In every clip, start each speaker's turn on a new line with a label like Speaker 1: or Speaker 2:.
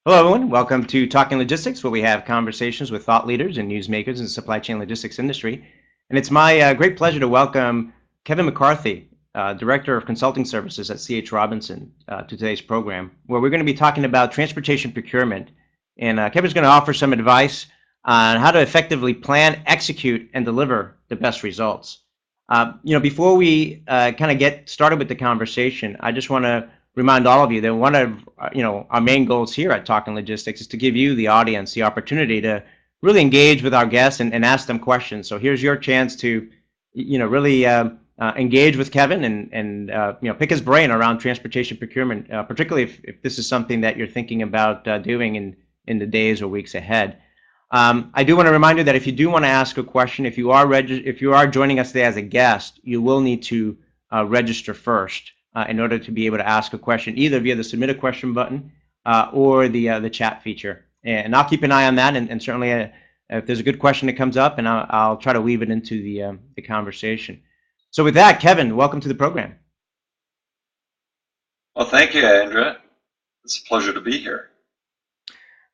Speaker 1: Hello, everyone. Welcome to Talking Logistics, where we have conversations with thought leaders and newsmakers in the supply chain logistics industry. And it's my great pleasure to welcome Kevin McCarthy, Director of Consulting Services at C.H. Robinson, to today's program, where we're going to be talking about transportation procurement. And Kevin's going to offer some advice on how to effectively plan, execute, and deliver the best results. Before we kind of get started with the conversation, I just want to remind all of you that one of our main goals here at Talking Logistics is to give you, the audience, the opportunity to really engage with our guests and ask them questions. So here's your chance to really engage with Kevin and pick his brain around transportation procurement, particularly if this is something that you're thinking about doing in the days or weeks ahead. I do want to remind you that if you do want to ask a question, if you are joining us today as a guest, you will need to register first in order to be able to ask a question, either via the submit a question button or the chat feature. And I'll keep an eye on that, and certainly if there's a good question that comes up, and I'll try to weave it into the conversation. So with that, Kevin, welcome to the program.
Speaker 2: Well, thank you, Andrea. It's a pleasure to be here.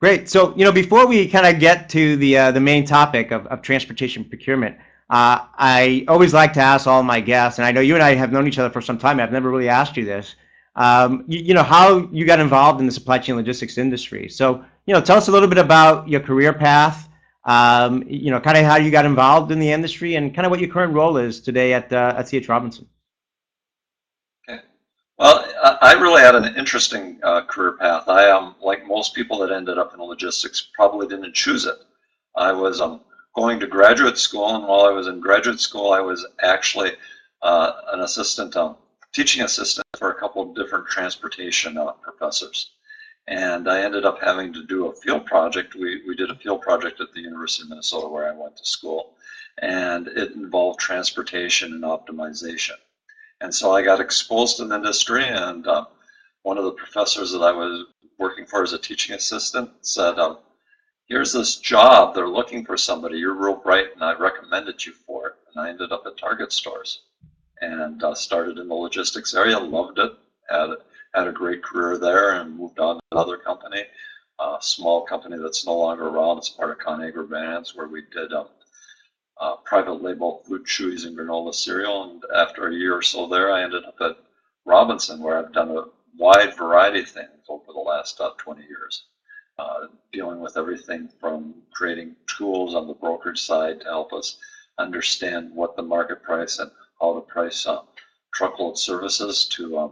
Speaker 1: Great. So, before we kind of get to the main topic of transportation procurement, I always like to ask all my guests, and I know you and I have known each other for some time. I've never really asked you this. How you got involved in the supply chain logistics industry. So, tell us a little bit about your career path. Kind of how you got involved in the industry, and kind of what your current role is today at C.H. Robinson.
Speaker 2: Okay. Well, I really had an interesting career path. I like most people that ended up in logistics, probably didn't choose it. I was going to graduate school, and while I was in graduate school, I was actually an assistant, teaching assistant for a couple of different transportation professors. And I ended up having to do a field project. We did a field project at the University of Minnesota where I went to school, and it involved transportation and optimization. And so I got exposed to the industry, and one of the professors that I was working for as a teaching assistant said, here's this job, they're looking for somebody, you're real bright, and I recommended you for it. And I ended up at Target stores and started in the logistics area, loved it, had a great career there, and moved on to another company, a small company that's no longer around. It's part of ConAgra Brands, where we did private label food chewies and granola cereal. And after a year or so there, I ended up at Robinson, where I've done a wide variety of things over the last 20 years. Dealing with everything from creating tools on the brokerage side to help us understand what the market price and how to price truckload services, to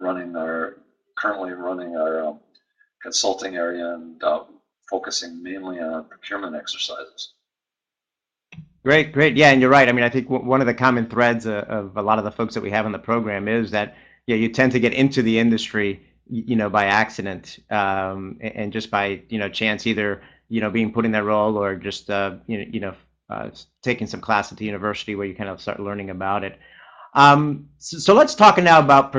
Speaker 2: currently running our consulting area and focusing mainly on procurement exercises.
Speaker 1: Great. Yeah, and you're right. I mean, I think one of the common threads of a lot of the folks that we have on the program is that you tend to get into the industry by accident, and just by chance, either being put in that role or just taking some class at the university where you kind of start learning about it. So let's talk now about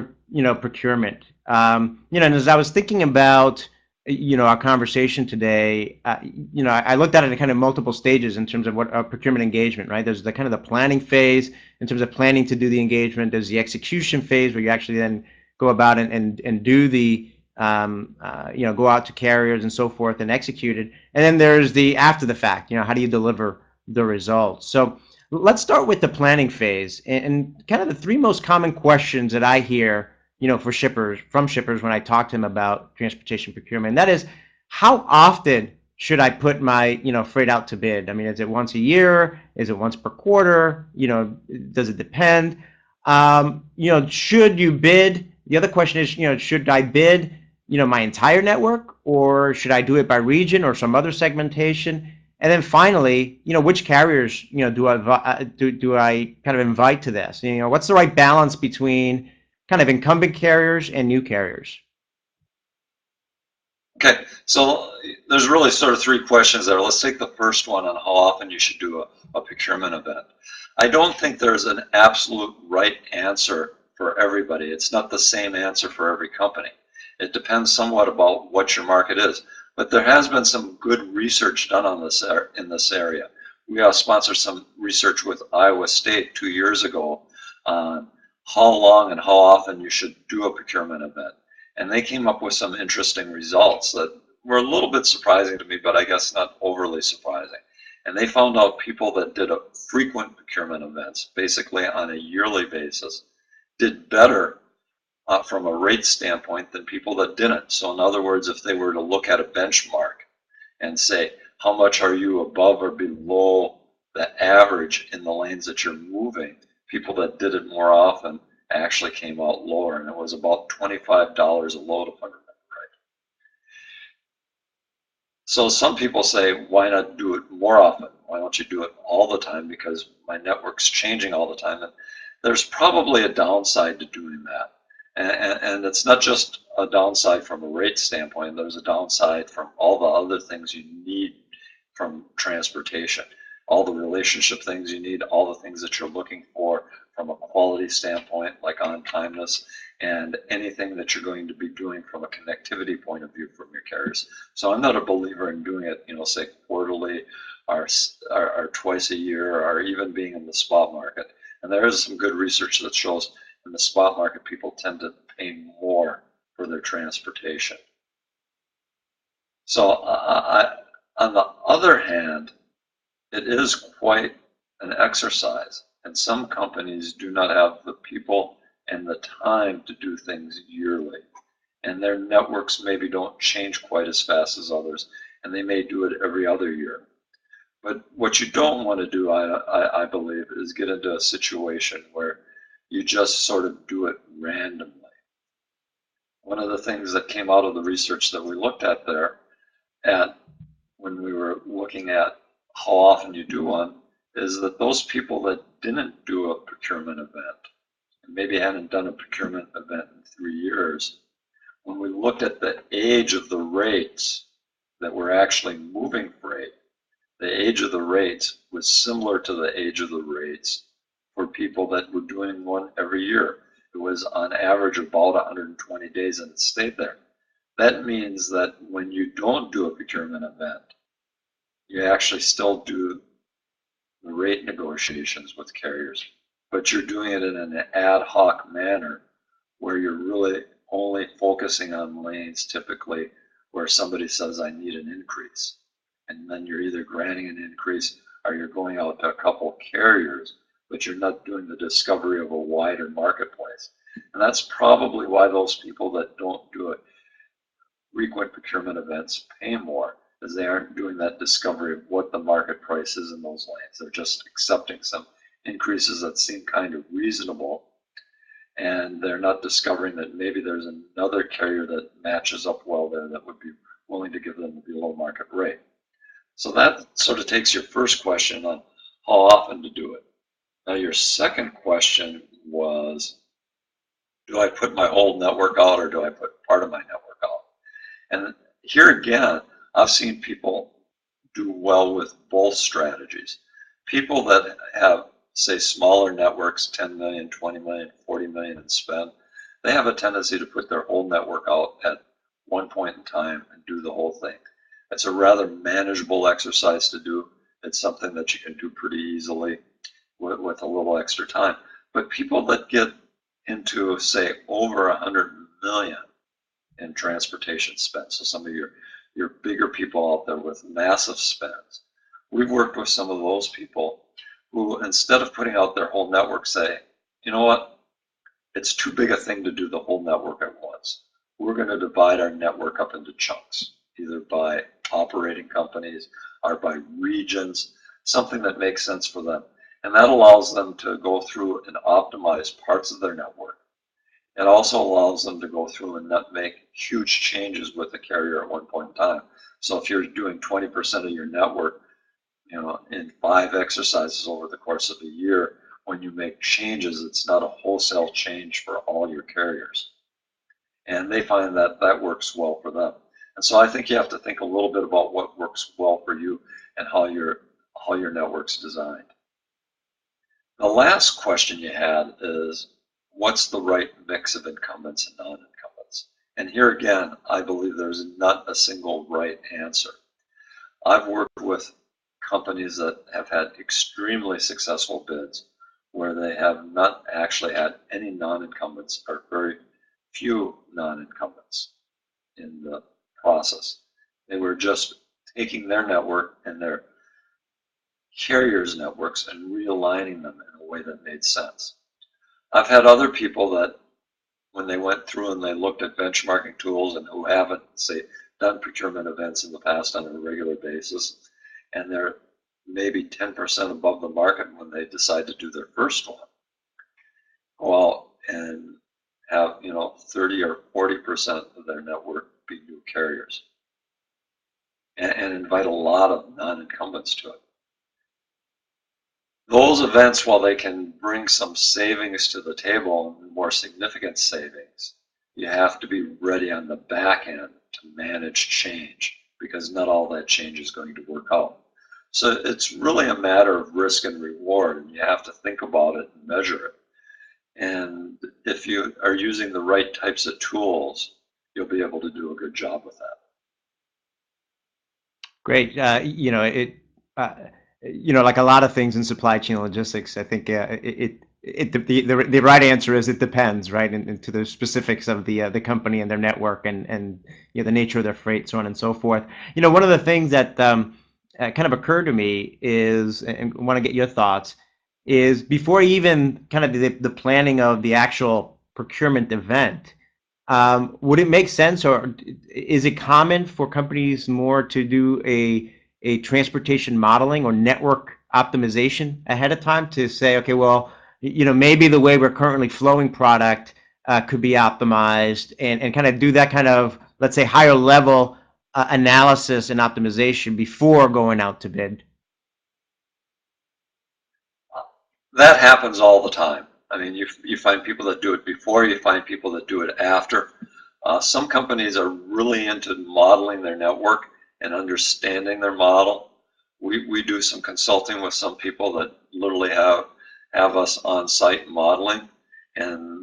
Speaker 1: procurement. And as I was thinking about our conversation today, I looked at it in kind of multiple stages in terms of what procurement engagement, right? There's the kind of the planning phase in terms of planning to do the engagement. There's the execution phase where you actually then go about and do the go out to carriers and so forth and execute it. And then there's the after the fact, how do you deliver the results? So let's start with the planning phase, and kind of the three most common questions that I hear from shippers when I talk to them about transportation procurement. And that is, how often should I put my freight out to bid? I mean, is it once a year? Is it once per quarter? Does it depend? Should you bid? The other question is, should I bid my entire network, or should I do it by region or some other segmentation? And then finally, which carriers do I kind of invite to this? What's the right balance between kind of incumbent carriers and new carriers?
Speaker 2: Okay, so there's really sort of three questions there. Let's take the first one on how often you should do a procurement event. I don't think there's an absolute right answer for everybody. It's not the same answer for every company. It depends somewhat about what your market is. But there has been some good research done on this in this area. We sponsored some research with Iowa State 2 years ago on how long and how often you should do a procurement event. And they came up with some interesting results that were a little bit surprising to me, but I guess not overly surprising. And they found out people that did a frequent procurement events, basically on a yearly basis, did better from a rate standpoint than people that didn't. So in other words, if they were to look at a benchmark and say, how much are you above or below the average in the lanes that you're moving, people that did it more often actually came out lower, and it was about $25 a load, if I remember right. So some people say, why not do it more often? Why don't you do it all the time? Because my network's changing all the time. And there's probably a downside to doing that. And it's not just a downside from a rate standpoint, there's a downside from all the other things you need from transportation, all the relationship things you need, all the things that you're looking for from a quality standpoint, like on timeness, and anything that you're going to be doing from a connectivity point of view from your carriers. So I'm not a believer in doing it, say quarterly or twice a year, or even being in the spot market. And there is some good research that shows in the spot market, people tend to pay more for their transportation. So on the other hand, it is quite an exercise, and some companies do not have the people and the time to do things yearly, and their networks maybe don't change quite as fast as others, and they may do it every other year. But what you don't want to do, I believe, is get into a situation where you just sort of do it randomly. One of the things that came out of the research that we looked at there, when we were looking at how often you do one, is that those people that didn't do a procurement event, and maybe hadn't done a procurement event in 3 years, when we looked at the age of the rates that were actually moving freight, the age of the rates was similar to the age of the rates for people that were doing one every year. It was on average about 120 days, and it stayed there. That means that when you don't do a procurement event, you actually still do the rate negotiations with carriers, but you're doing it in an ad hoc manner where you're really only focusing on lanes typically where somebody says, I need an increase. And then you're either granting an increase or you're going out to a couple of carriers, but you're not doing the discovery of a wider marketplace. And that's probably why those people that don't do it frequent procurement events pay more, as they aren't doing that discovery of what the market price is in those lanes. They're just accepting some increases that seem kind of reasonable, and they're not discovering that maybe there's another carrier that matches up well there that would be willing to give them the below market rate. So that sort of takes your first question on how often to do it. Now your second question was, do I put my whole network out or do I put part of my network out? And here again, I've seen people do well with both strategies. People that have, say, smaller networks, 10 million, 20 million, 40 million in spend, they have a tendency to put their whole network out at one point in time and do the whole thing. It's a rather manageable exercise to do. It's something that you can do pretty easily with a little extra time. But people that get into, say, over 100 million in transportation spend, so some of your bigger people out there with massive spends, we've worked with some of those people who, instead of putting out their whole network, say, you know what, it's too big a thing to do the whole network at once. We're going to divide our network up into chunks, either by operating companies or by regions, something that makes sense for them. And that allows them to go through and optimize parts of their network. It also allows them to go through and not make huge changes with the carrier at one point in time. So if you're doing 20% of your network, in 5 exercises over the course of a year, when you make changes, it's not a wholesale change for all your carriers. And they find that that works well for them. And so I think you have to think a little bit about what works well for you and how your network's designed. The last question you had is, what's the right mix of incumbents and non-incumbents? And here again, I believe there's not a single right answer. I've worked with companies that have had extremely successful bids where they have not actually had any non-incumbents or very few non-incumbents in the process. They were just taking their network and their carriers' networks and realigning them in a way that made sense. I've had other people that, when they went through and they looked at benchmarking tools and who haven't, say, done procurement events in the past on a regular basis, and they're maybe 10% above the market when they decide to do their first one, go out and have 30 or 40% of their network be new carriers, and invite a lot of non-incumbents to it. Those events, while they can bring some savings to the table, more significant savings, you have to be ready on the back end to manage change, because not all that change is going to work out. So it's really a matter of risk and reward, and you have to think about it and measure it. And if you are using the right types of tools, you'll be able to do a good job with that.
Speaker 1: Great. Like a lot of things in supply chain logistics, I think the right answer is it depends, right? And to the specifics of the company and their network and the nature of their freight, so on and so forth. One of the things that kind of occurred to me is, and I want to get your thoughts, is before even kind of the planning of the actual procurement event, would it make sense, or is it common for companies more to do a transportation modeling or network optimization ahead of time to say, okay, well, maybe the way we're currently flowing product could be optimized, and kind of do that kind of, let's say, higher level analysis and optimization before going out to bid?
Speaker 2: That happens all the time. I mean, you find people that do it before, you find people that do it after. Some companies are really into modeling their network and understanding their model. We do some consulting with some people that literally have us on site modeling, and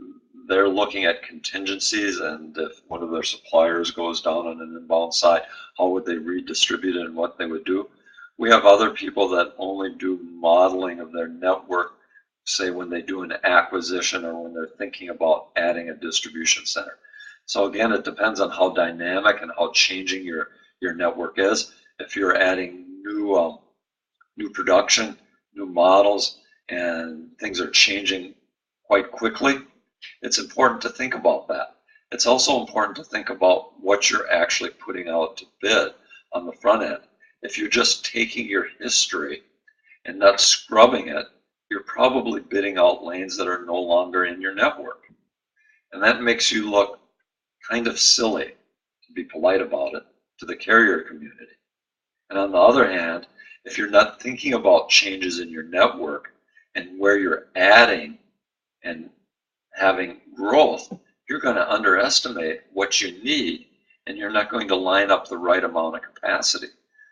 Speaker 2: they're looking at contingencies, and if one of their suppliers goes down on an inbound side, how would they redistribute it and what they would do. We have other people that only do modeling of their network, say when they do an acquisition or when they're thinking about adding a distribution center. So again, it depends on how dynamic and how changing your network is. If you're adding new production, new models, and things are changing quite quickly, it's important to think about that. It's also important to think about what you're actually putting out to bid on the front end. If you're just taking your history and not scrubbing it, you're probably bidding out lanes that are no longer in your network. And that makes you look kind of silly, to be polite about it, to the carrier community. And on the other hand, if you're not thinking about changes in your network and where you're adding and having growth, you're going to underestimate what you need, and you're not going to line up the right amount of capacity.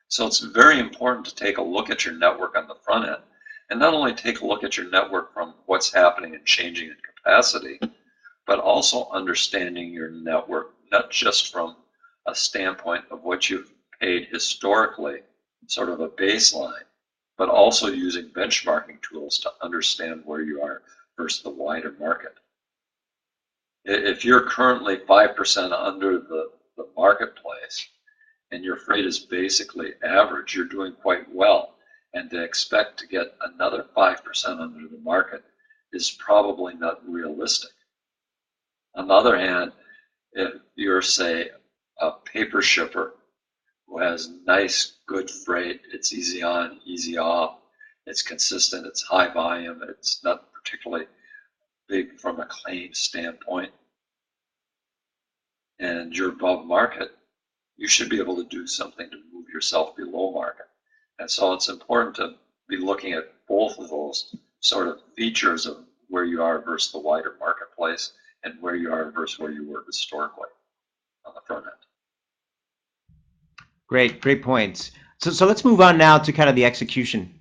Speaker 2: So it's very important to take a look at your network on the front end, and not only take a look at your network from what's happening and changing in capacity, but also understanding your network, not just from a standpoint of what you've paid historically, sort of a baseline, but also using benchmarking tools to understand where you are versus the wider market. If you're currently 5% under the marketplace and your freight is basically average, you're doing quite well. And to expect to get another 5% under the market is probably not realistic. On the other hand, if you're, say, a paper shipper who has nice, good freight, it's easy on, easy off, it's consistent, it's high volume, it's not particularly big from a claim standpoint, and you're above market, you should be able to do something to move yourself below market. And so it's important to be looking at both of those sort of features of where you are versus the wider marketplace and where you are versus where you were historically on the front end.
Speaker 1: Great points. So let's move on now to kind of the execution,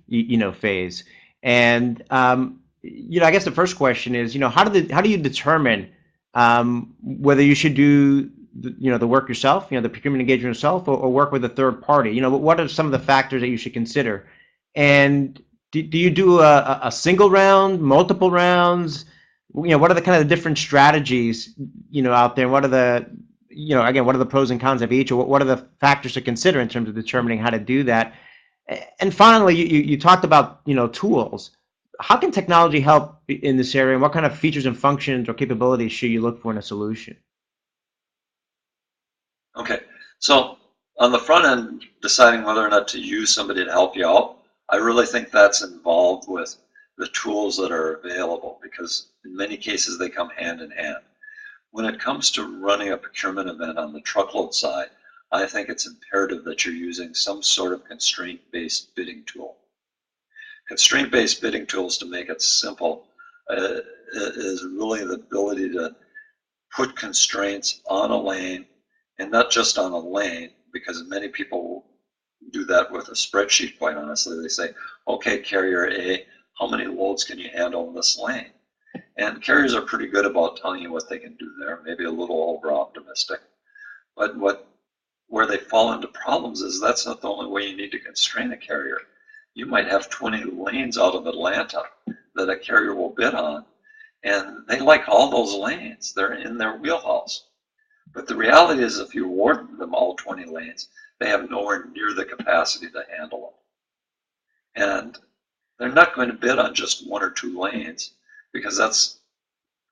Speaker 1: phase. And I guess the first question is, how do you determine whether you should do the work yourself, the procurement engagement yourself, or work with a third party? What are some of the factors that you should consider? And do you do a single round, multiple rounds? What are the kind of different strategies out there? What are the again, what are the pros and cons of each, or what are the factors to consider in terms of determining how to do that? And finally, you talked about, tools. How can technology help in this area, and what kind of features and functions or capabilities should you look for in a solution?
Speaker 2: Okay, so on the front end, deciding whether or not to use somebody to help you out, I really think that's involved with the tools that are available, because in many cases they come hand in hand. When it comes to running a procurement event on the truckload side, I think it's imperative that you're using some sort of constraint-based bidding tool. Constraint-based bidding tools, to make it simple, is really the ability to put constraints on a lane, and not just on a lane, because many people do that with a spreadsheet, quite honestly. They say, okay, carrier A, how many loads can you handle in this lane? And carriers are pretty good about telling you what they can do there, maybe a little over optimistic. But where they fall into problems is that's not the only way you need to constrain a carrier. You might have 20 lanes out of Atlanta that a carrier will bid on, and they like all those lanes. They're in their wheelhouse. But the reality is, if you award them all 20 lanes, they have nowhere near the capacity to handle them. And they're not going to bid on just one or two lanes, because that's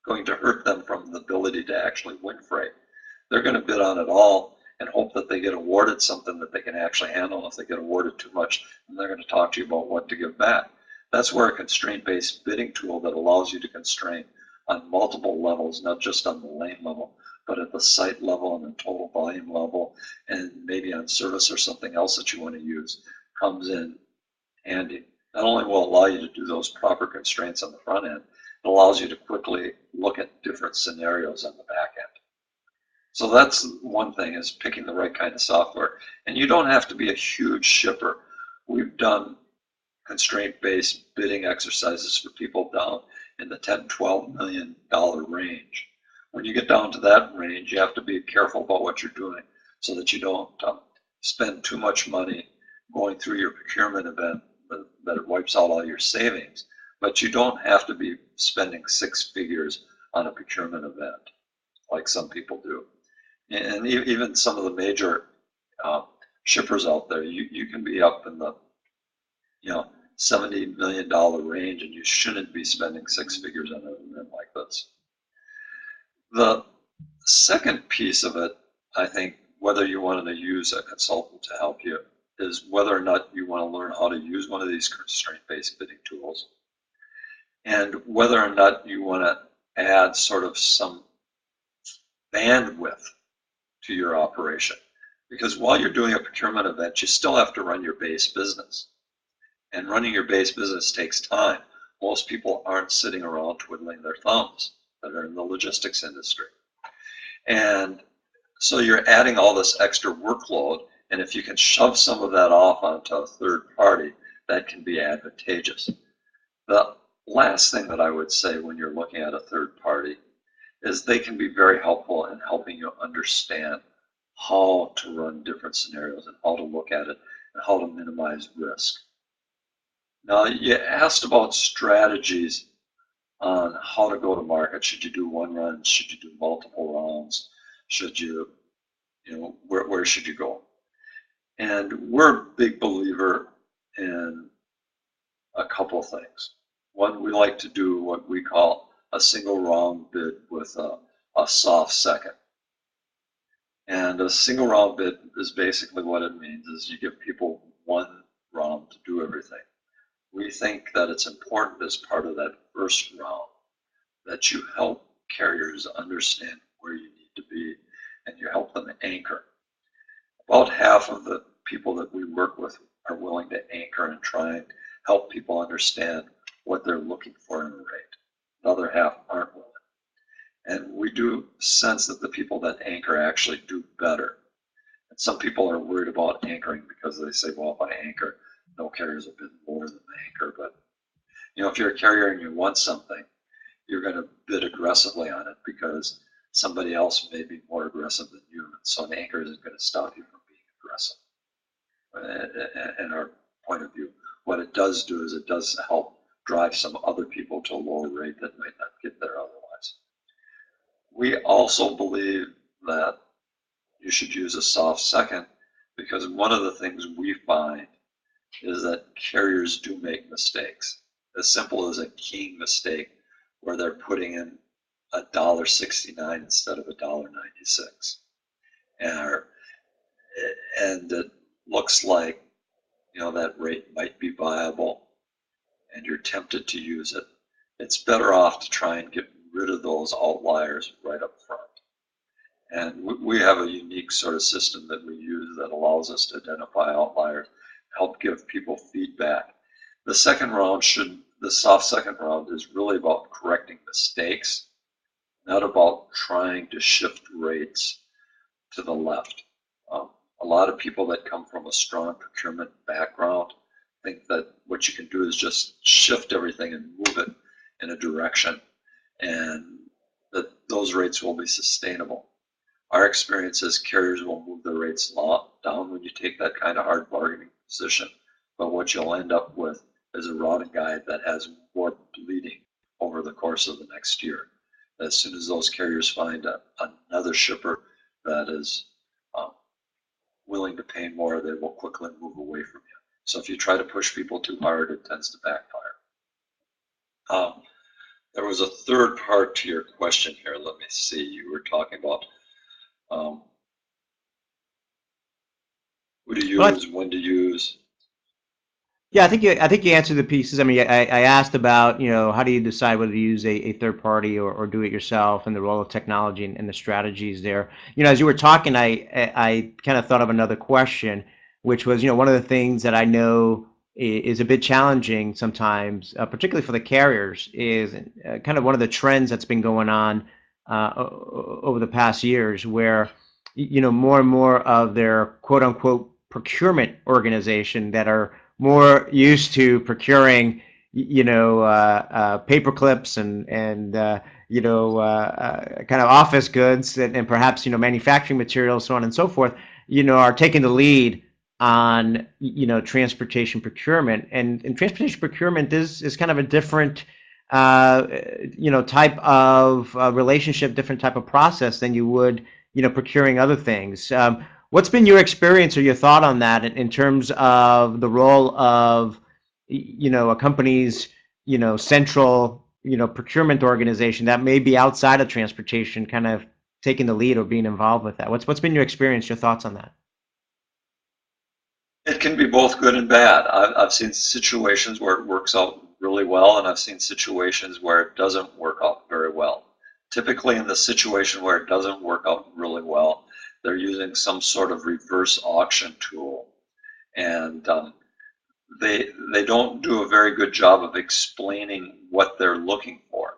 Speaker 2: going to hurt them from the ability to actually win freight. They're going to bid on it all and hope that they get awarded something that they can actually handle. If they get awarded too much, then they're going to talk to you about what to give back. That's where a constraint-based bidding tool that allows you to constrain on multiple levels, not just on the lane level, but at the site level and the total volume level, and maybe on service or something else that you want to use, comes in handy. Not only will allow you to do those proper constraints on the front end, it allows you to quickly look at different scenarios on the back end. So that's one thing, is picking the right kind of software. And you don't have to be a huge shipper. We've done constraint-based bidding exercises for people down in the $10, $12 million range. When you get down to that range, you have to be careful about what you're doing so that you don't spend too much money going through your procurement event that it wipes out all your savings. But you don't have to be spending six figures on a procurement event like some people do. And even some of the major shippers out there, you can be up in the $70 million range, and you shouldn't be spending six figures on an event like this. The second piece of it, I think, whether you want to use a consultant to help you, is whether or not you want to learn how to use one of these constraint-based bidding tools, and whether or not you want to add sort of some bandwidth to your operation. Because while you're doing a procurement event, you still have to run your base business. And running your base business takes time. Most people aren't sitting around twiddling their thumbs that are in the logistics industry. And so you're adding all this extra workload, and if you can shove some of that off onto a third party, that can be advantageous. The last thing that I would say when you're looking at a third party is they can be very helpful in helping you understand how to run different scenarios and how to look at it and how to minimize risk. Now, you asked about strategies on how to go to market. Should you do one run? Should you do multiple rounds? Should you, where should you go? And we're a big believer in a couple of things. One, we like to do what we call a single round bid with a soft second. And a single round bid is basically what it means is you give people one round to do everything. We think that it's important as part of that first round that you help carriers understand where you need to be, and you help them anchor. About half of the people that we work with are willing to anchor and try and help people understand what they're looking for in a rate. The other half aren't willing. And we do sense that the people that anchor actually do better. And some people are worried about anchoring because they say, well, if I anchor, no carriers will bid more than the anchor. But if you're a carrier and you want something, you're going to bid aggressively on it because somebody else may be more aggressive than you. And so an anchor isn't going to stop you from being aggressive. In our point of view, what it does do is it does help drive some other people to a lower rate that might not get there otherwise. We also believe that you should use a soft second, because one of the things we find is that carriers do make mistakes. As simple as a keying mistake where they're putting in $1.69 instead of $1.96. And, and it looks like, that rate might be viable and you're tempted to use it. It's better off to try and get rid of those outliers right up front. And we have a unique sort of system that we use that allows us to identify outliers, help give people feedback. The soft second round is really about correcting mistakes, not about trying to shift rates to the left. A lot of people that come from a strong procurement background think that what you can do is just shift everything and move it in a direction, and that those rates will be sustainable. Our experience is carriers will move their rates down when you take that kind of hard bargaining position, but what you'll end up with is a routing guide that has more bleeding over the course of the next year. As soon as those carriers find another shipper that is willing to pay more, they will quickly move away from you. So if you try to push people too hard, it tends to backfire. There was a third part to your question here. Let me see. You were talking about who to use, when to use.
Speaker 1: Yeah, I think you answered the pieces. I mean, I asked about, how do you decide whether to use a third party or do it yourself, and the role of technology and the strategies there. As you were talking, I kind of thought of another question, which was, one of the things that I know is a bit challenging sometimes, particularly for the carriers, is kind of one of the trends that's been going on over the past years, where, more and more of their quote unquote procurement organization that are more used to procuring, paper clips and kind of office goods and perhaps, manufacturing materials, so on and so forth, are taking the lead on, transportation procurement. And transportation procurement is kind of a different, type of relationship, different type of process than you would, procuring other things. What's been your experience or your thought on that in terms of the role of, a company's, central, procurement organization that may be outside of transportation, kind of taking the lead or being involved with that? What's been your experience, your thoughts on that?
Speaker 2: It can be both good and bad. I've seen situations where it works out really well, and I've seen situations where it doesn't work out very well. Typically, in the situation where it doesn't work out really well, they're using some sort of reverse auction tool, and they don't do a very good job of explaining what they're looking for.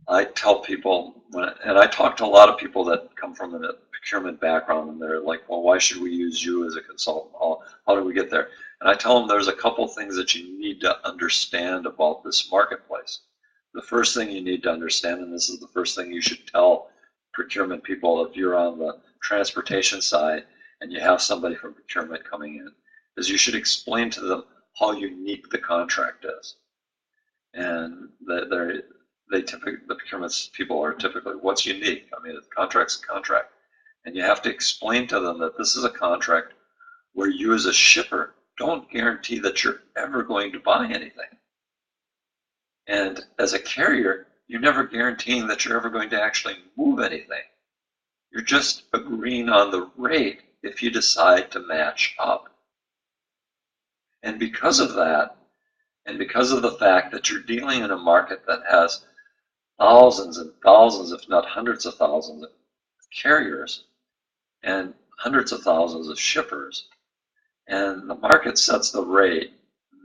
Speaker 2: I tell people, and I talk to a lot of people that come from a procurement background, and they're like, well, why should we use you as a consultant? How do we get there? And I tell them there's a couple things that you need to understand about this marketplace. The first thing you need to understand, and this is the first thing you should tell procurement people if you're on the transportation side and you have somebody from procurement coming in, is you should explain to them how unique the contract is. And the procurement people are typically, what's unique? I mean, the contract's a contract. And you have to explain to them that this is a contract where you as a shipper don't guarantee that you're ever going to buy anything. And as a carrier, you're never guaranteeing that you're ever going to actually move anything. You're just agreeing on the rate if you decide to match up. And because of that, and because of the fact that you're dealing in a market that has thousands and thousands, if not hundreds of thousands of carriers and hundreds of thousands of shippers, and the market sets the rate,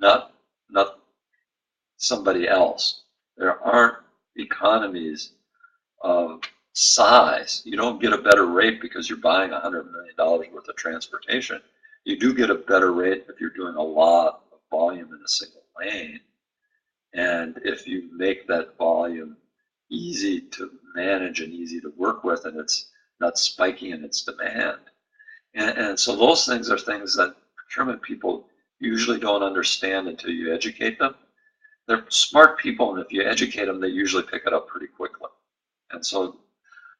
Speaker 2: not somebody else. There aren't economies of size. You don't get a better rate because you're buying $100 million worth of transportation. You do get a better rate if you're doing a lot of volume in a single lane, and if you make that volume easy to manage and easy to work with, and it's not spiky in its demand. And so those things are things that procurement people usually don't understand until you educate them. They're smart people, and if you educate them, they usually pick it up pretty quickly. And so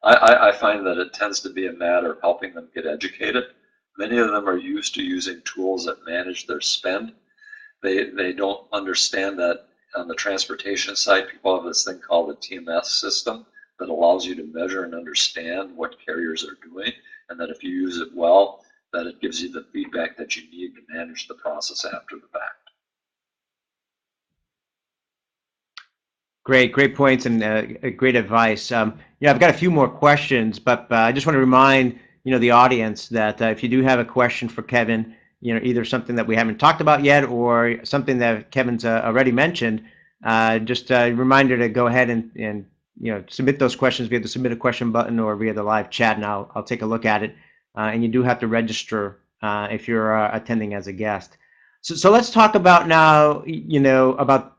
Speaker 2: I find that it tends to be a matter of helping them get educated. Many of them are used to using tools that manage their spend. They don't understand that on the transportation side, people have this thing called the TMS system that allows you to measure and understand what carriers are doing, and that if you use it well, that it gives you the feedback that you need to manage the process after the fact.
Speaker 1: Great points and great advice. Yeah, I've got a few more questions, but I just want to remind the audience that if you do have a question for Kevin, either something that we haven't talked about yet or something that Kevin's already mentioned, just a reminder to go ahead and submit those questions via the submit a question button or via the live chat, and I'll take a look at it. And you do have to register if you're attending as a guest. So let's talk about now, about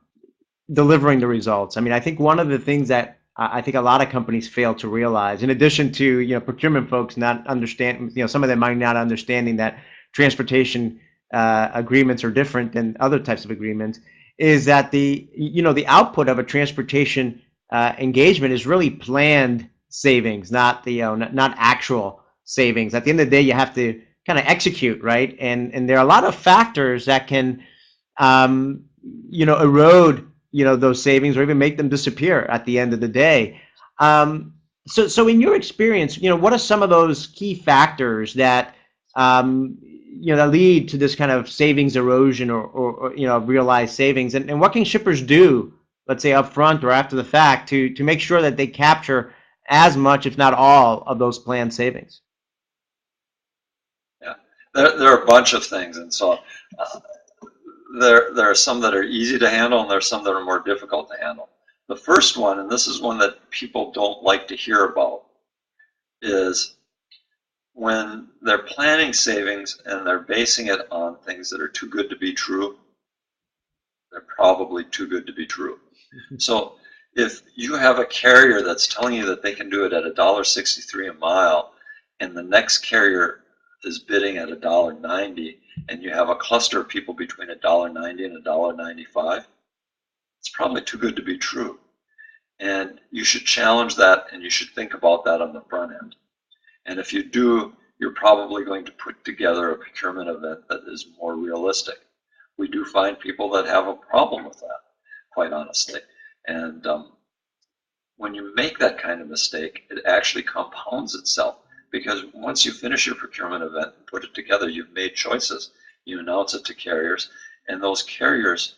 Speaker 1: delivering the results. I mean, I think one of the things that I think a lot of companies fail to realize, in addition to procurement folks not understand, some of them might not understanding that transportation agreements are different than other types of agreements, is that the output of a transportation engagement is really planned savings, not not actual savings. At the end of the day, you have to kind of execute, right? And there are a lot of factors that can erode those savings or even make them disappear at the end of the day. So in your experience, what are some of those key factors that that lead to this kind of savings erosion or realized savings, and what can shippers do, let's say up front or after the fact, to make sure that they capture as much, if not all, of those planned savings?
Speaker 2: Yeah, there are a bunch of things, and so there are some that are easy to handle, and there are some that are more difficult to handle. The first one, and this is one that people don't like to hear about, is when they're planning savings and they're basing it on things that are too good to be true. They're probably too good to be true. So if you have a carrier that's telling you that they can do it at $1.63 a mile, and the next carrier is bidding at $1.90, and you have a cluster of people between $1.90 and $1.95, it's probably too good to be true. And you should challenge that, and you should think about that on the front end. And if you do, you're probably going to put together a procurement event that is more realistic. We do find people that have a problem with that, quite honestly. And when you make that kind of mistake, it actually compounds itself, because once you finish your procurement event and put it together, you've made choices. You announce it to carriers, and those carriers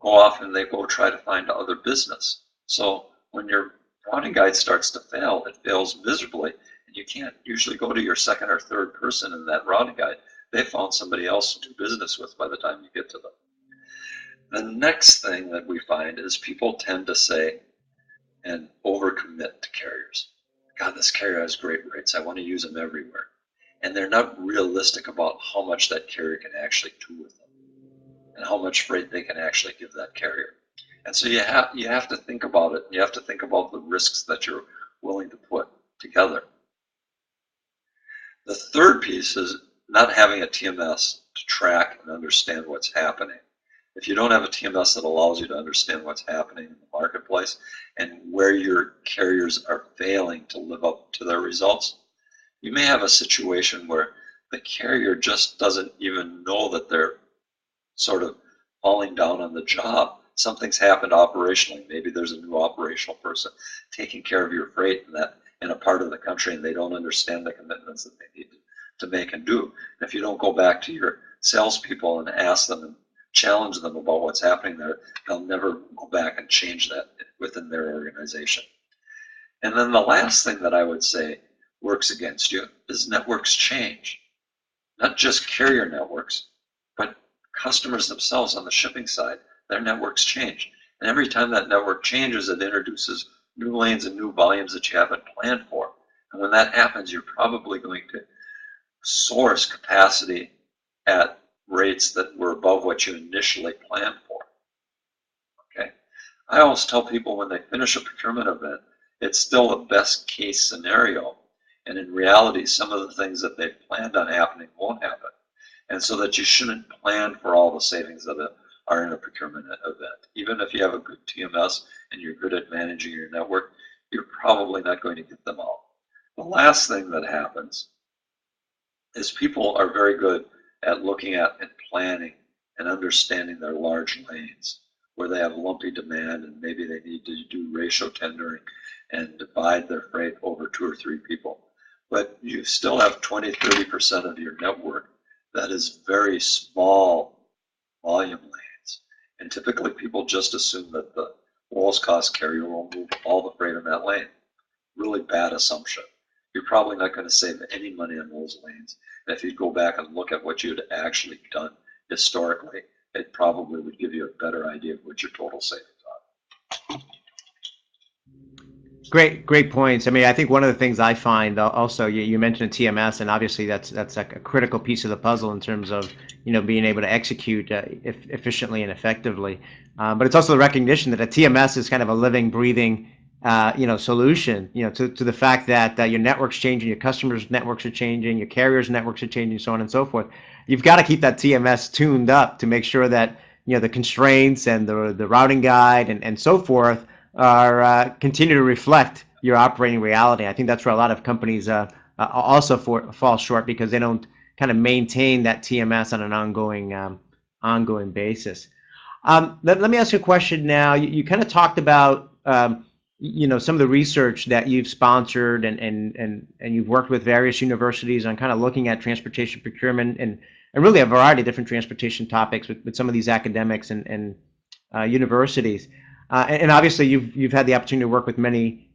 Speaker 2: go off and they go try to find other business. So when your routing guide starts to fail, it fails miserably, and you can't usually go to your second or third person in that routing guide. They found somebody else to do business with by the time you get to them. The next thing that we find is people tend to say and overcommit to carriers. God, this carrier has great rates. I want to use them everywhere. And they're not realistic about how much that carrier can actually do with them and how much freight they can actually give that carrier. And so you have to think about it. You have to think about the risks that you're willing to put together. The third piece is not having a TMS to track and understand what's happening. If you don't have a TMS that allows you to understand what's happening in the marketplace and where your carriers are failing to live up to their results, you may have a situation where the carrier just doesn't even know that they're sort of falling down on the job. Something's happened operationally. Maybe there's a new operational person taking care of your freight in a part of the country, and they don't understand the commitments that they need to make and do. And if you don't go back to your salespeople and ask them and challenge them about what's happening there, they'll never go back and change that within their organization. And then the last thing that I would say works against you is networks change. Not just carrier networks, but customers themselves on the shipping side, their networks change. And every time that network changes, it introduces new lanes and new volumes that you haven't planned for. And when that happens, you're probably going to source capacity at rates that were above what you initially planned for. Okay. I always tell people when they finish a procurement event, it's still the best case scenario. And in reality, some of the things that they've planned on happening won't happen. And so that you shouldn't plan for all the savings that are in a procurement event. Even if you have a good TMS and you're good at managing your network, you're probably not going to get them out. The last thing that happens is people are very good at looking at and planning and understanding their large lanes where they have lumpy demand and maybe they need to do ratio tendering and divide their freight over 2 or 3 people. But you still have 20–30% of your network that is very small volume lanes. And typically people just assume that the lowest cost carrier will move all the freight in that lane. Really bad assumption. You're probably not going to save any money on those lanes. And if you go back and look at what you'd actually done historically, it probably would give you a better idea of what your total savings are.
Speaker 1: Great points. I mean, I think one of the things I find also, you mentioned TMS, and obviously that's like a critical piece of the puzzle in terms of being able to execute efficiently and effectively. But it's also the recognition that a TMS is kind of a living, breathing, solution, to the fact that your network's changing, your customers' networks are changing, your carriers' networks are changing, so on and so forth. You've got to keep that TMS tuned up to make sure that the constraints and the routing guide and so forth are continue to reflect your operating reality. I think that's where a lot of companies also fall short, because they don't kind of maintain that TMS on an ongoing basis. Let me ask you a question now. You kind of talked about some of the research that you've sponsored and you've worked with various universities on kind of looking at transportation procurement and really a variety of different transportation topics with some of these academics and universities. And obviously you've had the opportunity to work with many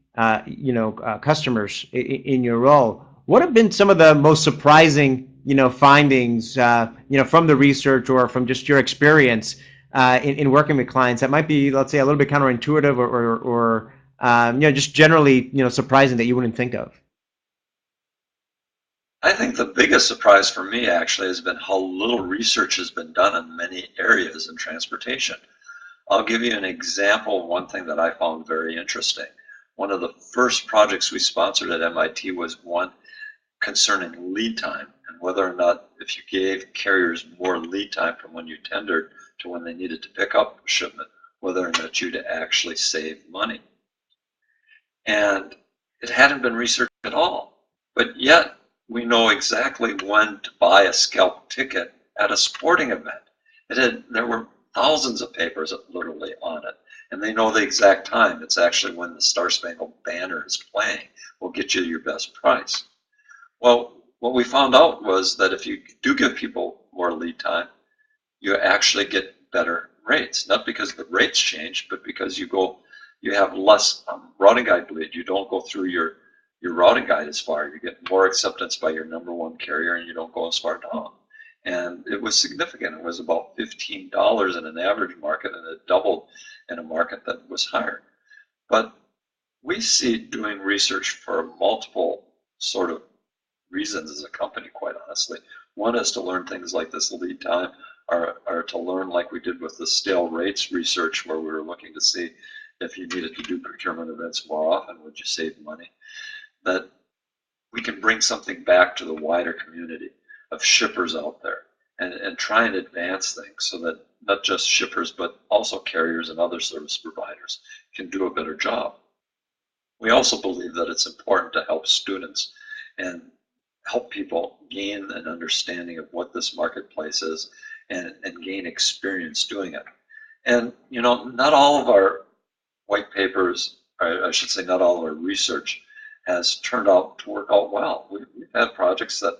Speaker 1: customers in your role. What have been some of the most surprising findings from the research or from just your experience in working with clients that might be, let's say, a little bit counterintuitive or just generally surprising that you wouldn't think of?
Speaker 2: I think the biggest surprise for me actually has been how little research has been done in many areas in transportation. I'll give you an example of one thing that I found very interesting. One of the first projects we sponsored at MIT was one concerning lead time and whether or not, if you gave carriers more lead time from when you tendered to when they needed to pick up a shipment, whether or not you'd actually save money. And it hadn't been researched at all, but yet we know exactly when to buy a scalp ticket at a sporting event. There were thousands of papers literally on it, and they know the exact time. It's actually when the Star Spangled Banner is playing will get you your best price. Well, what we found out was that if you do give people more lead time, you actually get better rates, not because the rates change, but because you have less routing guide bleed. You don't go through your routing guide as far. You get more acceptance by your number one carrier, and you don't go as far down. And it was significant. It was about $15 in an average market, and it doubled in a market that was higher. But we see doing research for multiple sort of reasons as a company, quite honestly. One is to learn things like this lead time, or to learn like we did with the stale rates research, where we were looking to see if you needed to do procurement events more often, would you save money? That we can bring something back to the wider community of shippers out there and try and advance things so that not just shippers, but also carriers and other service providers can do a better job. We also believe that it's important to help students and help people gain an understanding of what this marketplace is and gain experience doing it. And, not all of our white papers, or I should say not all of our research has turned out to work out well. We've had projects that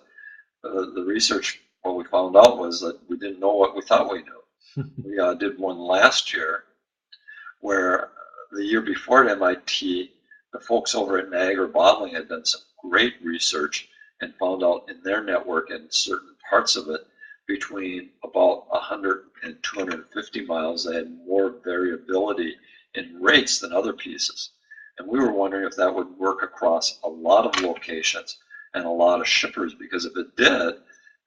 Speaker 2: the research, what we found out was that we didn't know what we thought we knew. We did one last year where the year before at MIT, the folks over at Niagara Bottling had done some great research and found out in their network and certain parts of it, between about 100 and 250 miles, they had more variability in rates than other pieces. And we were wondering if that would work across a lot of locations and a lot of shippers, because if it did,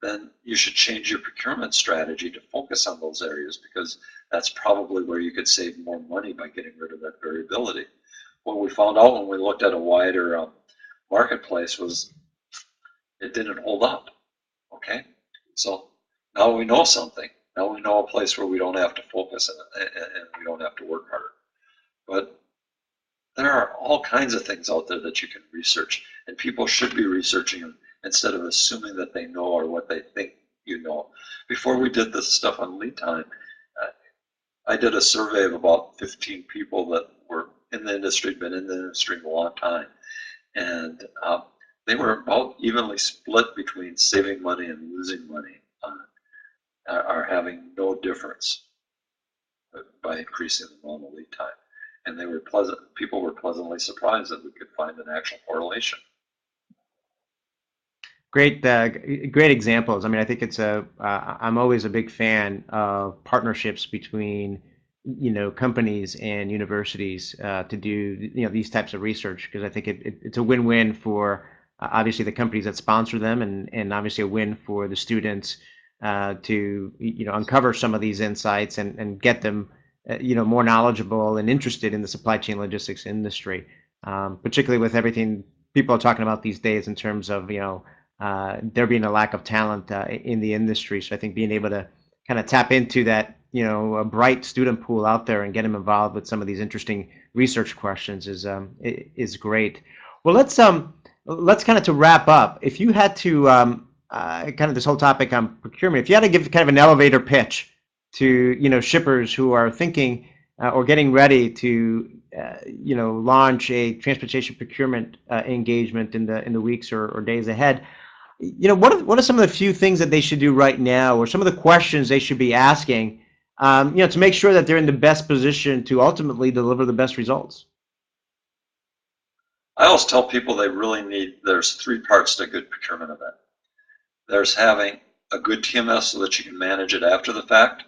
Speaker 2: then you should change your procurement strategy to focus on those areas, because that's probably where you could save more money by getting rid of that variability. What we found out when we looked at a wider marketplace was it didn't hold up. Okay, so now we know something. Now we know a place where we don't have to focus and we don't have to work harder. But there are all kinds of things out there that you can research, and people should be researching them instead of assuming that they know or what they think you know. Before we did this stuff on lead time, uh, I did a survey of about 15 people that were in the industry, been in the industry a long time, and they were about evenly split between saving money and losing money, are having no difference by increasing the normal lead time. And they were people were pleasantly surprised that we could find an actual correlation.
Speaker 1: Great, great examples. I mean, I think it's I'm always a big fan of partnerships between, companies and universities to do, these types of research, because I think it's a win-win for obviously the companies that sponsor them, and obviously a win for the students to, uncover some of these insights and get them, more knowledgeable and interested in the supply chain logistics industry, particularly with everything people are talking about these days in terms of, there being a lack of talent in the industry. So I think being able to kind of tap into that, a bright student pool out there and get them involved with some of these interesting research questions is great. Well, let's kind of to wrap up. If you had to kind of this whole topic on procurement, if you had to give kind of an elevator pitch to shippers who are thinking or getting ready to launch a transportation procurement engagement in the weeks or days ahead, what are some of the few things that they should do right now, or some of the questions they should be asking, to make sure that they're in the best position to ultimately deliver the best results?
Speaker 2: I always tell people there's three parts to a good procurement event. There's having a good TMS so that you can manage it after the fact.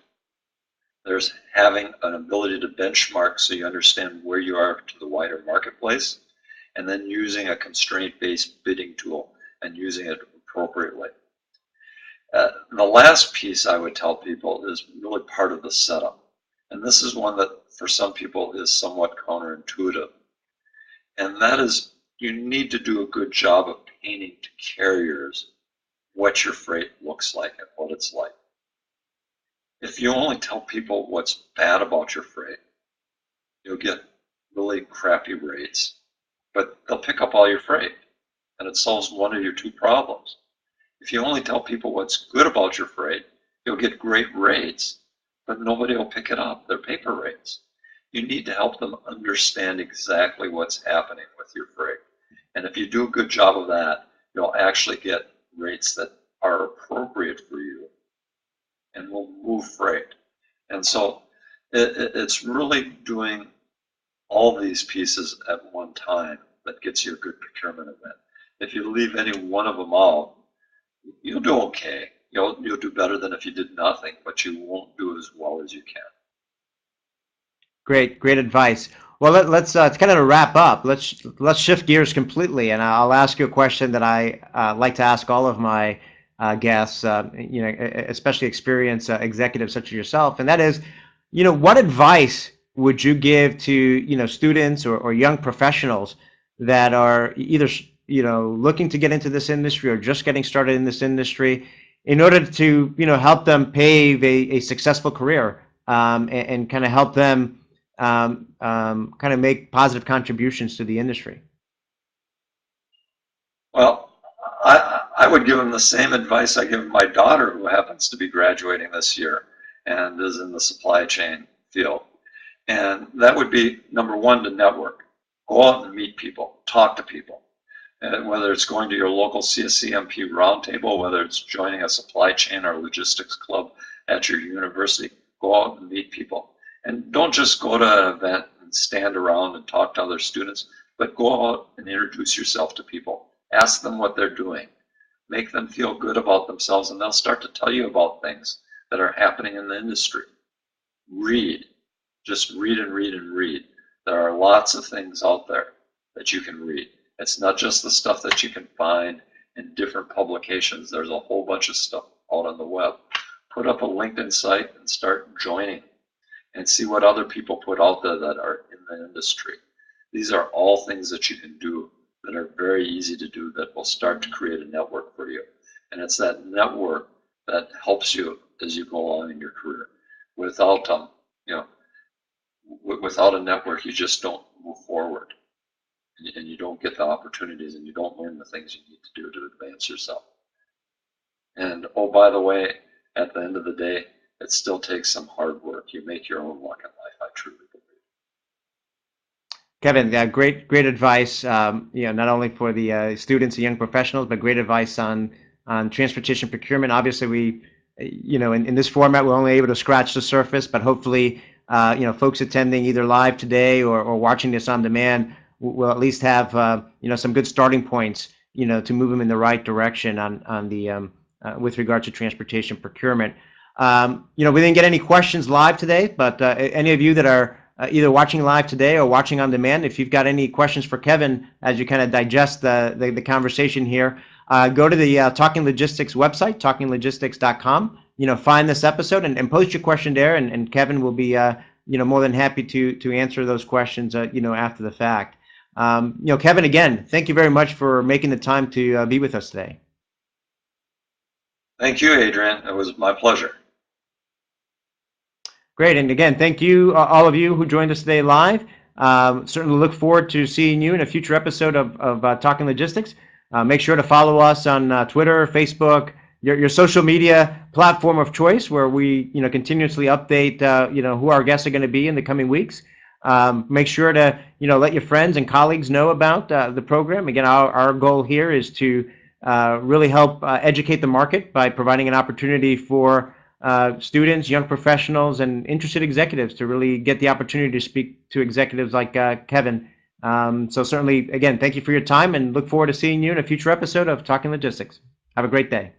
Speaker 2: There's having an ability to benchmark so you understand where you are to the wider marketplace, and then using a constraint-based bidding tool and using it appropriately. The last piece I would tell people is really part of the setup. And this is one that for some people is somewhat counterintuitive. And that is, you need to do a good job of painting to carriers what your freight looks like and what it's like. If you only tell people what's bad about your freight, you'll get really crappy rates, but they'll pick up all your freight, and it solves one of your two problems. If you only tell people what's good about your freight, you'll get great rates, but nobody will pick it up. They're paper rates. You need to help them understand exactly what's happening with your freight. And if you do a good job of that, you'll actually get rates that are appropriate for you and will move freight. And so it's really doing all these pieces at one time that gets you a good procurement event. If you leave any one of them out, you'll do okay. You'll do better than if you did nothing, but you won't do as well as you can.
Speaker 1: Great advice. Well, let's kind of wrap up. Let's shift gears completely, and I'll ask you a question that I like to ask all of my guests, especially experienced executives such as yourself, and that is, what advice would you give to students or young professionals that are either looking to get into this industry or just getting started in this industry, in order to help them pave a successful career, and kind of help them kind of make positive contributions to the industry?
Speaker 2: Well, I would give them the same advice I give my daughter, who happens to be graduating this year and is in the supply chain field. And that would be number one, to network. Go out and meet people, talk to people. And whether it's going to your local CSCMP roundtable, whether it's joining a supply chain or logistics club at your university, go out and meet people. And don't just go to an event and stand around and talk to other students, but go out and introduce yourself to people. Ask them what they're doing. Make them feel good about themselves, and they'll start to tell you about things that are happening in the industry. Read. Just read and read and read. There are lots of things out there that you can read. It's not just the stuff that you can find in different publications. There's a whole bunch of stuff out on the web. Put up a LinkedIn site and start joining and see what other people put out there that are in the industry. These are all things that you can do that are very easy to do, that will start to create a network for you. And it's that network that helps you as you go along in your career. Without without a network, you just don't move forward, and you don't get the opportunities, and you don't learn the things you need to do to advance yourself. And oh, by the way, at the end of the day, it still takes some hard work. You make your own luck in life, I truly believe.
Speaker 1: Kevin, great advice. Not only for the students and young professionals, but great advice on transportation procurement. Obviously, in this format, we're only able to scratch the surface, but hopefully, folks attending either live today or watching this on demand will at least have some good starting points, to move them in the right direction on the with regard to transportation procurement. We didn't get any questions live today, but any of you that are either watching live today or watching on demand, if you've got any questions for Kevin as you kind of digest the conversation here, go to the Talking Logistics website, talkinglogistics.com. Find this episode and post your question there, and Kevin will be more than happy to answer those questions after the fact. Kevin, again, thank you very much for making the time to be with us today.
Speaker 2: Thank you, Adrian. It was my pleasure.
Speaker 1: Great, and again, thank you, all of you who joined us today live. Certainly look forward to seeing you in a future episode of Talking Logistics. Make sure to follow us on Twitter, Facebook, your social media platform of choice, where we continuously update who our guests are going to be in the coming weeks. Make sure to let your friends and colleagues know about the program. Again, our goal here is to really help educate the market by providing an opportunity for students, young professionals, and interested executives to really get the opportunity to speak to executives like Kevin. So certainly, again, thank you for your time, and look forward to seeing you in a future episode of Talking Logistics. Have a great day.